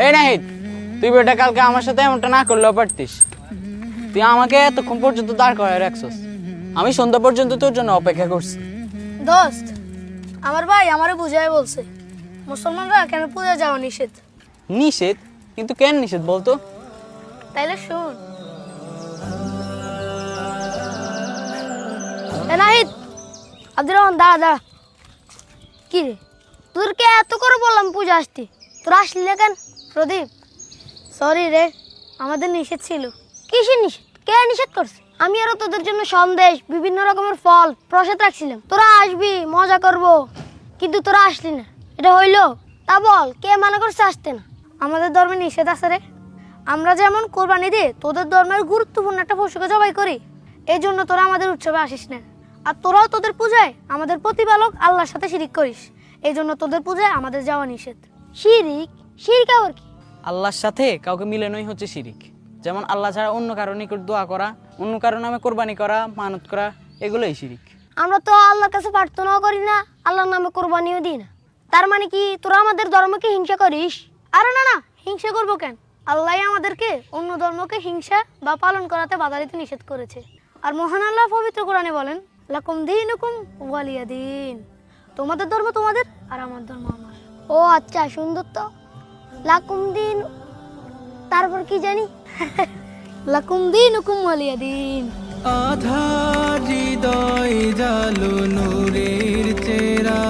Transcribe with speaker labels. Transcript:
Speaker 1: এই নাহিদ, তুই বেটা কালকে আমার সাথে এমনটা না করলেও পারতিস। তুই আমাকে এতক্ষণ পর্যন্ত দাঁড় করায় রাখছস, আমি সন্ধ্যা পর্যন্ত তোর জন্য অপেক্ষা করছি।
Speaker 2: দোস্ত, আমার ভাই আমারে বুঝাই বলছে মুসলমানরা কেন পূজা যাওয়া নিষেধ।
Speaker 1: নিষেধ? কিন্তু কেন নিষেধ বলতো?
Speaker 2: তাইলে শুন। নাহিদ, আব্দুর রহমান, দাঁড়া। কি রে, তোরকে এত করে বললাম পূজা আসতে, তোরা আসলি না কেন? প্রদীপ, সরি রে, আমাদের নিষেধ ছিল। কিসের নিষেধ? কে নিষেধ করছে? আমি আরো তোদের জন্য সন্দেশ, বিভিন্ন রকমের ফল, প্রসাদ রাখছিলাম, তোরা আসবি, মজা করব, কিন্তু তোরা আসলি না। এটা হইলো? তা বল, কে মানা করছে আসতে না? আমাদের ধর্মে নিষেধ আছে রে। আমরা যেমন কোরবানি দিয়ে তোদের ধর্মের গুরুত্বপূর্ণ একটা পশুকে জবাই করি, এই জন্য তোরা আমাদের উৎসবে আসিস না। আর তোরাও তোদের পূজায় আমাদের প্রতিপালক আল্লাহর সাথে শিরিক করিস, এই জন্য তোদের পূজায় আমাদের যাওয়া নিষেধ। শিরিক? শিরিক আবার কি?
Speaker 1: আল্লাহর সাথে কাউকে মিলানোই হচ্ছে শিরিক। যেমন আল্লাহ ছাড়া অন্য কারো নিকট দোয়া করা, অন্য কারো নামে কোরবানি করা, মানত করা, এগুলোই শিরিক।
Speaker 2: আমরা তো আল্লাহর কাছে প্রার্থনাও করি না, আল্লাহর নামে কোরবানিও দিই না। তার মানে কি তোরা আমাদের ধর্মকে হিংসা করিস? আরে না না, হিংসা করবো কেন? আল্লাহ আমাদেরকে অন্য ধর্মকে হিংসা বা পালন করাতে বাধা দিতে নিষেধ করেছে। আর মহান আল্লাহ পবিত্র কোরআনে বলেন, লাকুম দীনুকুম ওয়ালিয়া দিন। তোমাদের ধর্ম তোমাদের, আর আমার ধর্ম আমার। ও আচ্ছা, সুন্দর তো। লাকুম দিন, তারপর কি জানি? লাকুম দীনুকুম ওয়ালিয়া দিন।
Speaker 3: আধার হৃদয় জালো নূরের চেরা।